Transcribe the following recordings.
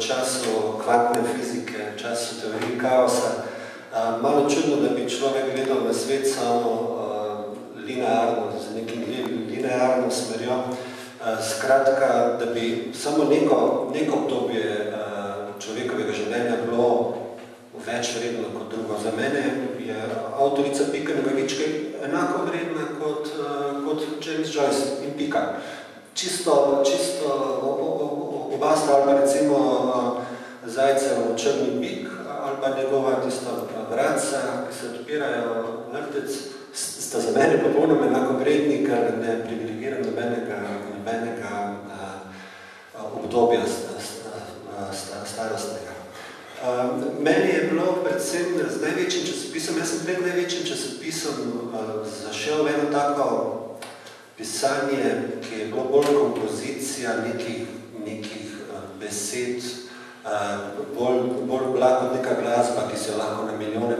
času kvantne fizike, v času teorije kaosa, malo čudno, da bi človek gledal na svet samo linearno, z nekim linearno smerjo. Skratka, da bi samo neko obdobje človekovega življenja bilo več vredno kot drugo. Za mene je avtorica Pika Nogavičke enako vredna kot James Joyce in Pika. Čisto oba sta, ali pa recimo Zajcev črni bik, ali pa njegova tista vratca, ki se odpirajo vrtec, sta za mene popolnoma enako vredni, ker ne privilegiram nobenega obdobja starostnega. Meni je bilo predvsem z največjim časopisom, jaz sem pred največjim časopisom zašel v eno tako pisanje, ki je bilo bolj kompozicija nekih besed, bolj bila kot neka glasba, ki se lahko na milijone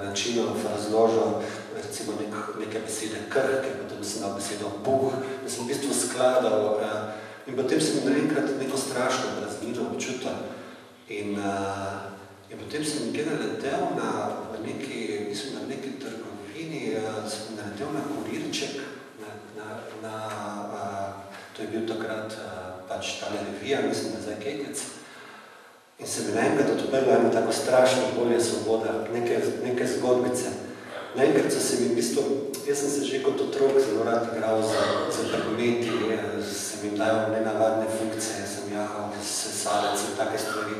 načinov razložil, recimo neke besede krhke, potem sem dal besedo puh, da sem v bistvu skladal in potem sem naenkrat neko strašno praznino občutil. In potem sem nekaj naletel v neki trgovini, sem naletel na kurirček, to je bil takrat pač tale revija, mislim, da zdaj Kekec. In se mi naenkrat odprlo eno tako strašno polje svoboda, neke zgodbice. Naenkrat so se mi v bistvu, jaz sem se že kot otrok zelo rad igral za trgoveti, sem jim dajal nenavadne funkcije, sem jahal sesalec in take stvari.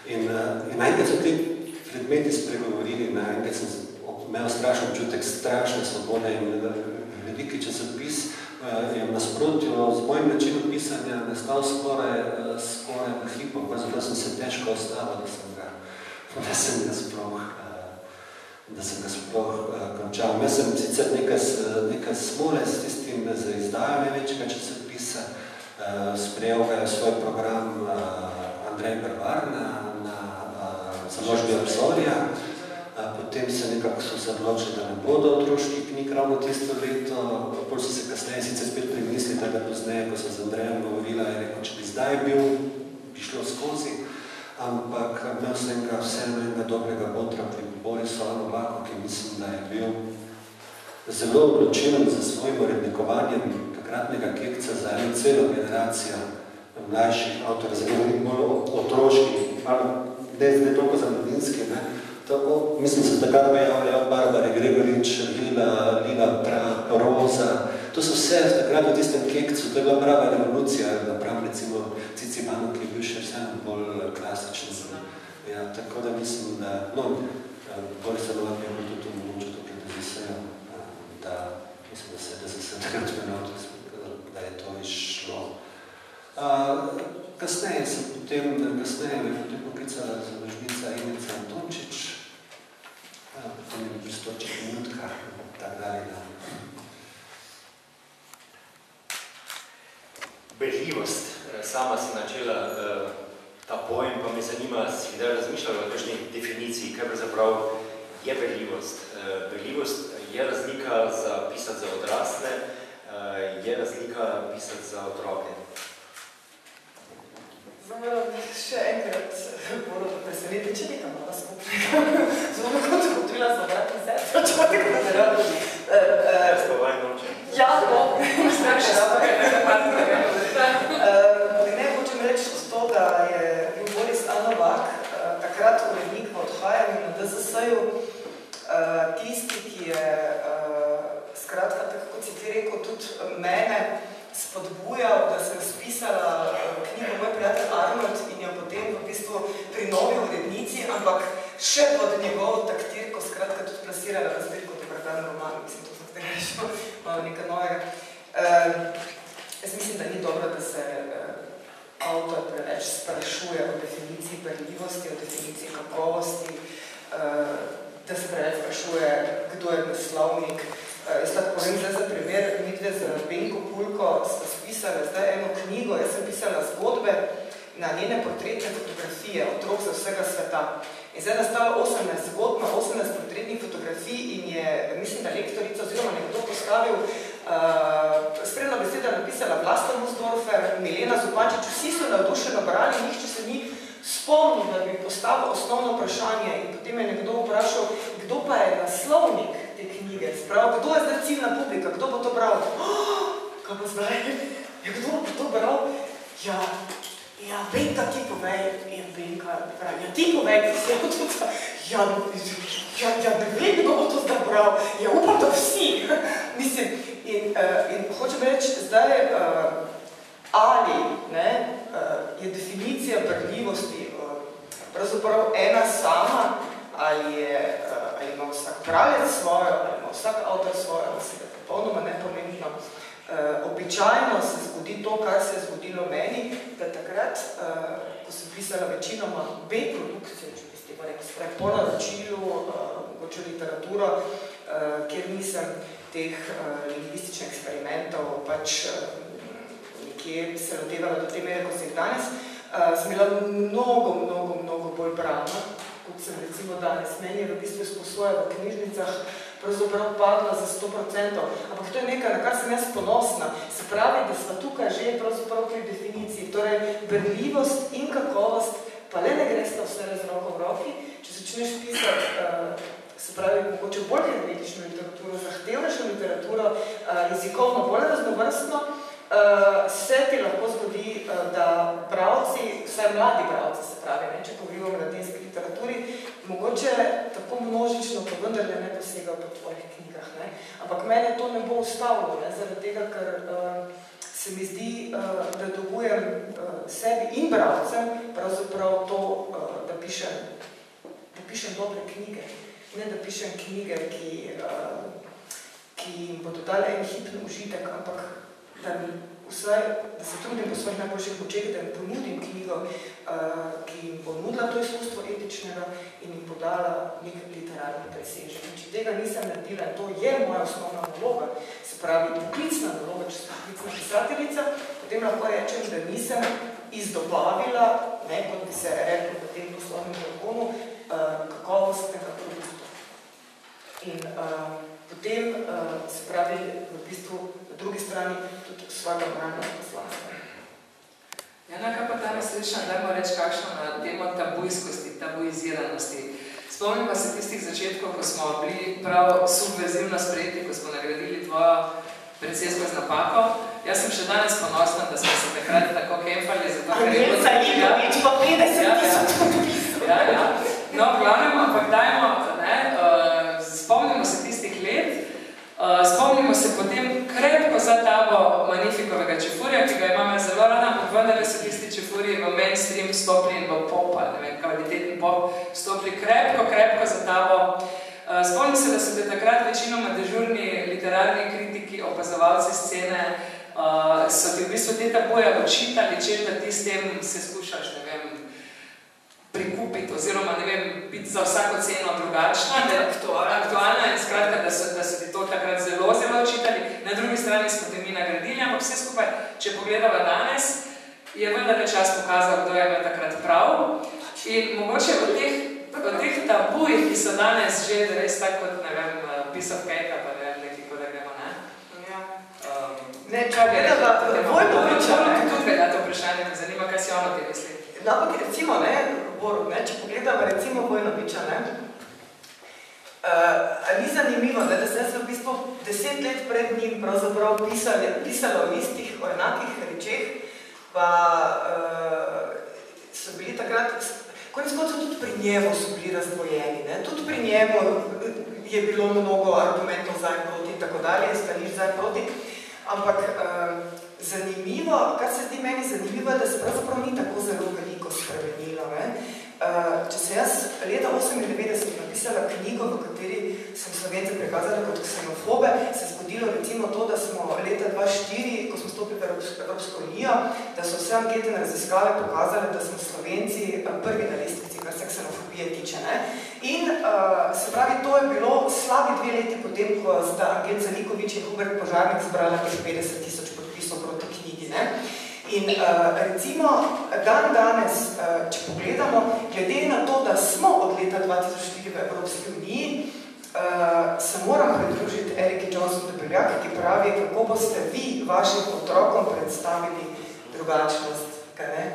In naenkrat so ti predmeti spregovorili, naenkrat sem imel strašen občutek strašne svobode in veliki časopis je v nasprotju z mojim načinom pisanja nastal skoraj v hipu, zato sem se težko ostavil, da sem ga sploh končal. Jaz sem sicer nekaj smole s tistim za izdajo največjega časopisa, sprejel ga je svoj program Andrej Brvar na založbi Obzorja. Potem so se odločili, da ne bodo otroških knjig ravno tisto leto. Potem so se kasneje sicer spet premislili, da pozneje, ko so z Andrejem govorila, je rekel, če bi zdaj bi šlo skozi. Ampak imel sem ga vseeno enega dobrega botra pri Borisu Novaku, ki mislim, da je bil zelo odločen za svojim urednikovanjem takratnega Kekca za eno celo generacijo mlajših avtorjev, za govorim bolj otroških, ne zdaj toliko za mladinski, mislim, da so takrat pojavljajo Barbare Gregorič, Lila Roza. To so vse takrat v tistem Kekcu, to je bila prava revolucija, naprav recimo Cicibanu, ki je bil še vseeno bolj klasičen. Ja, tako da mislim, da, Boris Novak je bil tudi mogoče to predozisejo, da mislim, da so se takrat menil, da je to izšlo. Kasneje me je potem poklicala založnica Ivica Antončič, potem je pri 100 minutkah, tak dalje. Berljivost. Sama si načela ta pojem, pa me zanima, si kdaj razmišljala o kakšni definiciji, kaj pravzaprav je berljivost. Berljivost je razlika za pisati za odrasle, je razlika pisati za otroke. Še enkrat moram preseneti, če nekam malo skupnega. Zelo me kot ugotovila za obratni sestro, človek da ne rado. Razgovaj noče. Ja, mislim, še rado. Ne, hočem reči to, da je bil Boris Novak takrat urednik v odhajanju na DZS-ju tisti, ki je skratka, tako kot si ti rekel, tudi mene spodbujal, da sem spisala knjigo Moj prijatelj Arnold in jo potem v bistvu pri novi urednici, ampak še pod njegovo taktirko, skratka, tudi plasirala v zbirko Dobrodan roman, mislim, to sem tega rešila malo nekaj novega. Jaz mislim, da ni dobro, da se avtor preveč sprašuje o definiciji berljivosti, o definiciji kakovosti, da se preveč sprašuje, kdo je naslovnik. Jaz tako povem zdaj za primer, midve z Benko Pulko smo spisali zdaj eno knjigo, jaz sem pisala zgodbe na njene portretne fotografije, otrok za vsega sveta. In zdaj nastalo 18 zgodb na 18 portretnih fotografij in je, mislim, da lektorica oziroma nekdo postavil sprednja beseda napisala Vlasta Musdorfer, Milena Zupančič, vsi so navdušeno brali, nihče postavil osnovno vprašanje in potem je nekdo vprašal, kdo pa je naslovnik te knjige, spravo, kdo je zdaj ciljna publika, kdo bo to bral? Kaj bo zdaj? Ja, kdo bo to bral? Ja, vem, da ti povej, ja, vem, kaj pravi. Ja, ti povej, ja, ne vem, kdo bo to zdaj bral. Ja, upam, da vsi. Mislim, in hočem reči, zdaj, ali je definicija berljivosti pravzaprav ena sama, ali ima vsak bralec svojo, ali ima vsak avtor svojo, ali se je popolnoma nepomembno. Običajno se zgodi to, kar se je zgodilo meni, da takrat, ko sem pisala večinoma B-produkcijo, če bi ste pa rekel, po naročilu, mogoče literaturo, kjer nisem teh lingvističnih eksperimentov pač nekje se lotevala do te mere, ko se jih danes, sem bila mnogo bolj pravna, kot sem recimo danes. Meni je v bistvu izposoja v knjižnicah pravzaprav padla za 100%, ampak to je nekaj, na kar sem jaz ponosna. Se pravi, da smo tukaj že pravzaprav pri definiciji, torej berljivost in kakovost, pa le ne gresta vse z roko v roki. Če začneš pisati, se pravi, mogoče bolj hermetično literaturo, zahtevnejšo literaturo, jezikovno bolj raznovrstno, se ti lahko zgodi, da bralci, vsaj mladi bralci, se pravi, če govorimo o mladinski literaturi, mogoče tako množično, pa vendarle ne posegajo po tvojih knjigah. Ampak mene to ne bo ustavilo, zaradi tega, ker se mi zdi, da dolgujem sebi in bralcem pravzaprav to, da pišem dobre knjige. Ne, da pišem knjige, ki jim bodo dali en hipni užitek, ampak da se trudim po svojih najboljših močeh, da jim ponudim knjigo, ki jim bo nudila to izkustvo etičnega in jim podala nek literarni presežek. Če tega nisem naredila, in to je moja osnovna naloga, se pravi poklicna naloga, če sem poklicna pisateljica, potem lahko rečem, da nisem izdobavila, kot bi se reklo v tem poslovnem zakonu, kakovostnega produkta. In potem, se pravi, v bistvu na drugi strani tudi svojega moralnega poslanstva. Kaj pa ta nesrečna, dajmo reči kakšno na temo tabujskosti, tabuiziranosti. Spomnim pa se tistih začetkov, ko smo bili prav subverzivno sprejeti, ko smo nagradili tvojo predsedstvo z napako. Jaz sem še danes ponosna, da smo se takrat tako kempali, zato ker je bilo zanimivo, pa 50 Ja. No, v glavnem, ampak dajmo, spomnimo se tistih let, spomnimo se potem krepko za tabo Magnifikovega čefurja, ki ga imam zelo rada, ampak vendarle so tisti čefurji v mainstream stopli in v pop, kvalitetni pop, stopli krepko za tabo. Spomnim se, da so te takrat večinoma dežurni literarni kritiki, opazovalci scene, so ti v bistvu te tabuje očitali, češ da ti s tem se skušaš, prikupiti oziroma, biti za vsako ceno drugačna, aktualna in skratka, da so ti to takrat zelo očitali. Na drugi strani smo te mi nagradili, ampak vse skupaj, če pogledava danes, je vendarle čas pokazal, kdo je imel takrat prav. In mogoče v teh tabujih, ki so danes že res tako kot, piece of cake, pa nekaj, ko da gremo, Ne, če gledava Vojnoviča, Tudi gleda to vprašanje, me zanima, kaj si ono te misli. Ampak recimo, Borut, če pogledamo recimo Vojnoviča, ni zanimivo, da se v bistvu 10 let pred njim pravzaprav pisalo o istih, o enakih rečeh, pa so bili takrat, konec koncev tudi pri njemu so bili razdvojeni, tudi pri njemu je bilo mnogo argumentov za in proti in tako dalje, stališč za in proti, ampak zanimivo, kar se zdi meni zanimivo, da se pravzaprav ni tako zelo veliko spremenilo. Če sem jaz leta 1998 napisala knjigo, v kateri sem Slovence prikazala kot ksenofobe, se je zgodilo recimo to, da smo leta 2004, ko smo stopili v Evropsko unijo, da so vse anketne raziskave pokazale, da smo Slovenci prvi na lestvici, kar se ksenofobije tiče. In se pravi, to je bilo slabi 2 leti potem, ko sta Angel Zanikovič in Hubert Požarnik zbrala 50,000 podpisov proti knjigi. In recimo, danes, če pogledamo, glede na to, da smo od leta 2004 v Evropski uniji, se moram pridružiti Eriki Johnson-Debeljak, ki pravi, kako boste vi vašim otrokom predstavili drugačnost, kaj ne?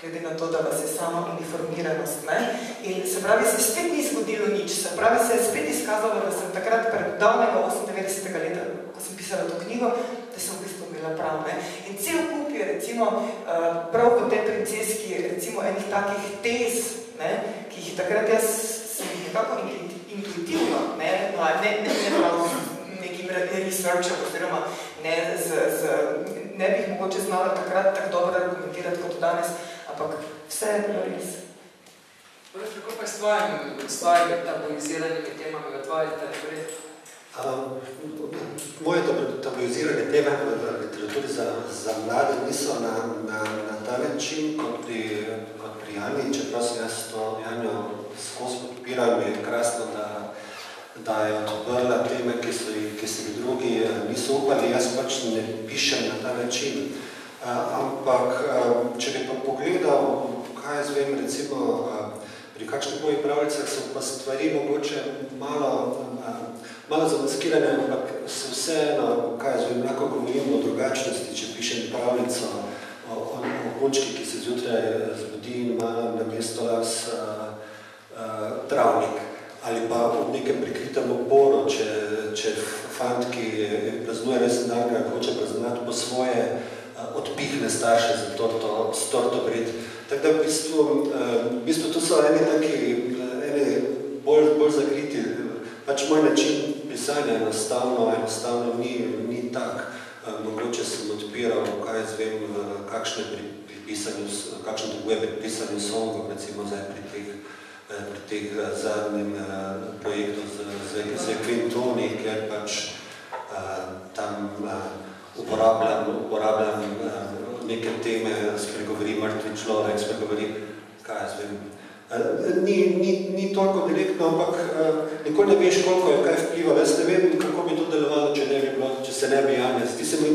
glede na to, da vas je sama uniformiranost. Ne? In se pravi, se spet ni zgodilo nič, se pravi, se je spet izkazalo, da sem takrat pred davnega 98. leta, ko sem pisala to knjigo, da sem v bistvu imela prav. Ne? In cel kup je recimo prav v tej princeski, recimo enih takih tez, ne? Ki jih takrat jaz sem nekako intuitivno, ne prav nekim researchem, oziroma ne bih mogoče znala takrat tako dobro argumentirati kot danes, ampak vse je bilo res. Kako pa je s tvojimi tabuiziranimi temami v tvoji literaturi? Moje tabuizirane teme v literaturi za mlade niso na ta način kot pri Jani, čeprav sem jaz to Janjo skozi podpiram, je krasno, da je odprla teme, ki se jih drugi niso upali, jaz pač ne pišem na ta način. Ampak, če bi pa pogledal, kaj jaz vem, recimo, pri kakšnih mojih pravljicah so pa stvari mogoče malo zamaskirane, ampak se vseeno, kaj jaz vem, lahko govorim o drugačnosti, če pišem pravljico o punčki, ki se zjutraj zbudi in ima na mesto las travnik. Ali pa v nekem prikritem oporu, če fant, ki praznuje resen dan, ga hoče praznovati po svoje, odpihne starše za torto bred. Tako da v bistvu to so eni bolj zakriti. Pač moj način pisanja enostavno ni tak. Mogoče sem odpiral, kaj jaz vem, kakšne dobuje pri pisanju songov, recimo zdaj pri teh zadnjem projektu z Quintoni, kjer pač tam uporabljam neke teme, spregovori mrtvi človek, spregovori, kaj jaz vem. Ni toliko direktno, ampak nikoli ne veš, koliko je kaj vplivalo. Jaz ne vem, kako bi to delovalo, če se ne bi Janja. Zdi se mi,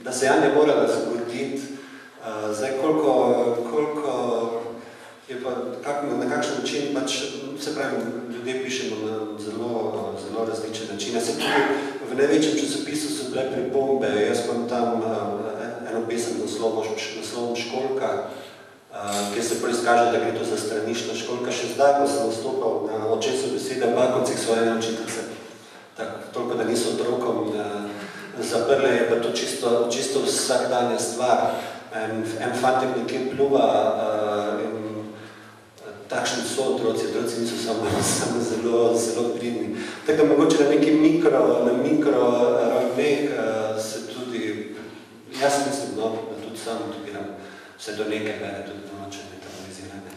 da se Janja morala zgoditi. Zdaj, koliko je pa na kakšen način, pač, se pravi, ljudje pišemo na zelo različne načine. Se tudi v največjem časopisu so bile pripombe, jaz imam tam eno pesem naslovom Školjka, kjer se prvi izkaže, da gre to za stranišna školjka. Še zdaj, ko sem nastopal na očesu besede, v Bakovcih so ene učiteljice. Toliko, da niso otrokom zaprle, je pa to čisto vsakdanja stvar. En fantek nekje pluva, takšni so otroci niso samo zelo pridni. Tako da mogoče na neki mikro ravneh se tudi, jaz mislim, da tudi sam odpiram vse do neke mere, tudi domače metabalizirane.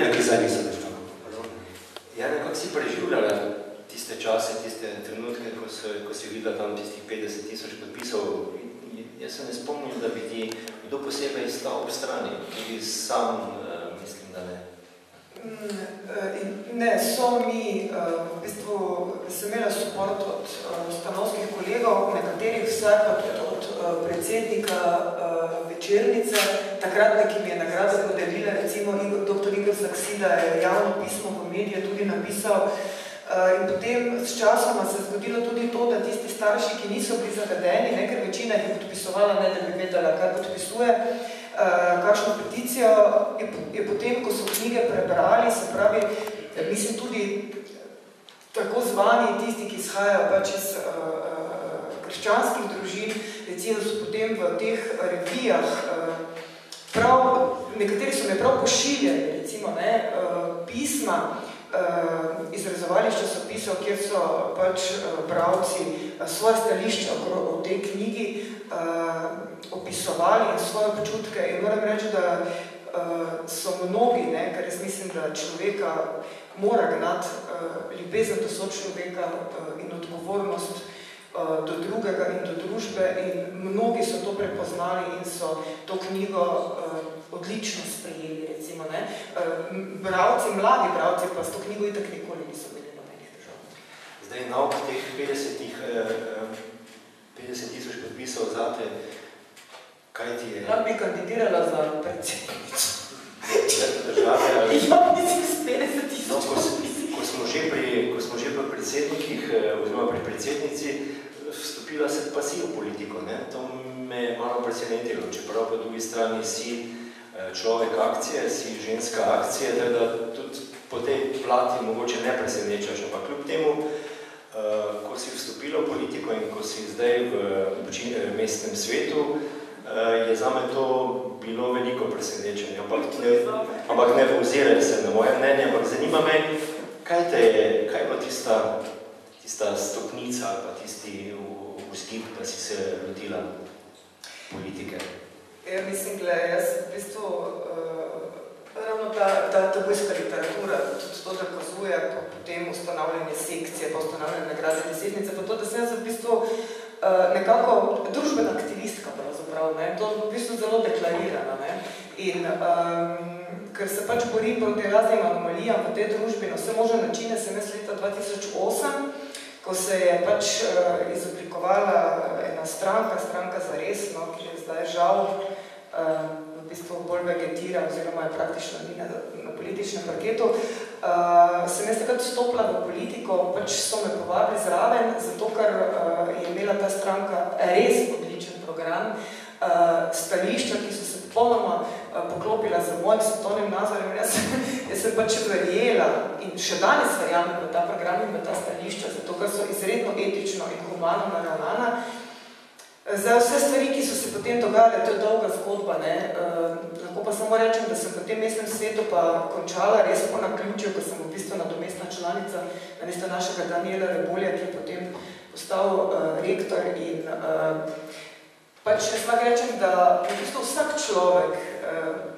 Neki zdaj niso več tako. Jana, kako si preživljala tiste čase, tiste trenutke, ko si videla tam tistih 50,000 podpisov? Jaz se ne spomnim, da bi ti kdo posebej stal ob strani, tudi sam mislim, da ne. Ne, so mi, v bistvu sem imela support od stanovskih kolegov, nekaterih vsaj pa tudi od predsednika Večernice, takratne, ki mi je nagrado podelila, recimo dr. Igor Saksida je javno pismo v medije tudi napisal. In potem s časoma se je zgodilo tudi to, da tisti starši, ki niso bili zavedeni, ker večina jih podpisovala, ne da bi vedela, kaj podpisuje, kakšno peticijo, je potem, ko so knjige prebrali, se pravi, mislim tudi tako zvani tisti, ki izhajajo pač iz krščanskih družin, recimo so potem v teh revijah, nekateri so me prav pošiljali, recimo, pisma, izrezovali časopisov, kjer so pač bralci svoje stališče o tej knjigi opisovali in svoje občutke. In moram reči, da so mnogi, ker jaz mislim, da človeka mora gnati ljubezen do sočloveka in odgovornost do drugega in do družbe in mnogi so to prepoznali in so to knjigo odlično sprejeli, recimo, Bralci, mladi bralci pa s to knjigo itak nikoli niso bili nobenih težav. Zdaj, nauk teh 50,000 podpisov zate, kaj ti je? Lahko bi kandidirala za predsednico. Države ali? Ja, mislim, s 50,000 podpisov. Ko smo že pri predsednikih, oziroma pri predsednici, vstopila se pa si v politiko, ne? To me je malo presenetilo, čeprav po drugi strani si človek akcije, si ženska akcije, tako da tudi po tej plati mogoče ne presenečaš, ampak kljub temu, ko si vstopila v politiko in ko si zdaj v mestnem svetu, je zame to bilo veliko presenečenje, ampak ne oziraj se na moje mnenje, ampak zanima me, kaj je bila tista stopnica ali pa tisti vzgib, da si se lotila politike? Ja, mislim, jaz v bistvu ravno ta tabojska literatura tudi to dokazuje, potem ustanavljanje sekcije, pa ustanavljanje nagrade desetnice, pa to, da sem jaz v bistvu nekako družbena aktivistka pravzaprav, ne, to v bistvu zelo deklarirana, ne, in ker se pač borim proti raznim anomalijam v tej družbi na vse možne načine, sem jaz leta 2008, ko se je pač izoblikovala ena stranka Zares, no, ki je zdaj žal v bistvu bolj vegetira, oziroma je praktično ni na političnem parketu, sem jaz takrat vstopila v politiko, pač so me povabili zraven, zato ker je imela ta stranka res odličen program, stališča, ki so se popolnoma poklopila z mojim svetovnim nazorem. Jaz sem pač verjela in še danes verjamem v ta program in v ta stališča, zato ker so izredno etično in humano naravnana. Zdaj, vse stvari, ki so se potem dogajale, to je dolga zgodba, ne. Lahko pa samo rečem, da sem v tem mestnem svetu pa končala res po naključju, ko sem v bistvu nadomestna članica namesto našega Daniela Rebolja, ki je potem postal rektor in pač jaz lahko rečem, da v bistvu vsak človek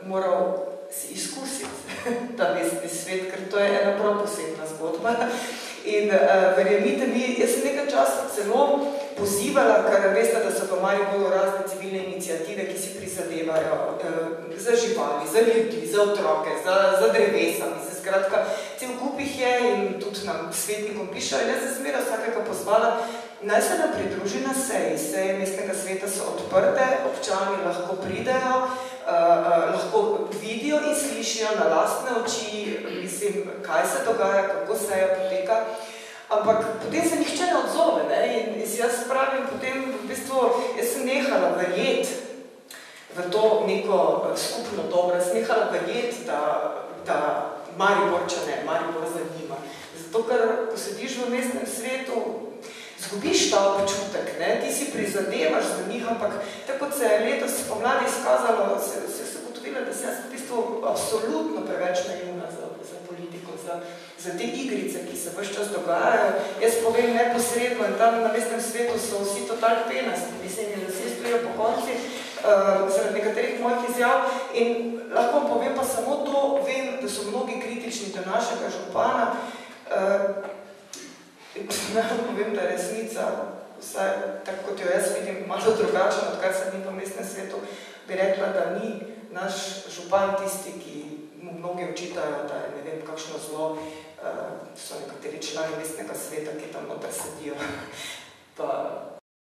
moral si izkusiti ta mestni svet, ker to je ena prav posebna zgodba. In verjemite mi, jaz sem nekaj časa celo pozivala, ker veste, da so pa Mariboru razne civilne iniciative, ki si prizadevajo za živali, za ljudi, za otroke, za drevesa. Mislim, skratka, cel kup jih je in tudi nam svetnikom pišejo. In jaz sem zmeraj vsakega pozvala, naj se nam pridruži na seji. Seje mestnega sveta so odprte, občani lahko pridejo, lahko vidijo in slišijo na lastne oči, mislim, kaj se dogaja, kako seja poteka. Ampak potem se nihče ne odzove, ne? In si jaz pravim, potem v bistvu, jaz sem nehala verjeti v to neko skupno dobro, jaz sem nehala verjeti, da Mariborčane, Maribor zanima. Zato, ker ko sediš v mestnem svetu, zgubiš ta občutek, ne? Ti si prizadevaš za njih, ampak tako kot se je letos pomladi izkazalo, se ugotovila, da sem jaz v bistvu absolutno preveč naivna za politiko, za te igrice, ki se ves čas dogajajo. Jaz povem neposredno in tam na mestnem svetu so vsi total penasti, mislim, da vsi stojijo po konci zaradi nekaterih mojih izjav in lahko povem pa samo to, vem, da so mnogi kritični do našega župana. Povem, da je resnica, vsaj tako kot jo jaz vidim, malo drugačna, odkar sem ni po mestnem svetu, bi rekla, da ni naš župan tisti, ki mu mnogi očitajo, da je ne vem kakšno zlo, so nekateri člani mestnega sveta, ki tam noter sedijo. Pa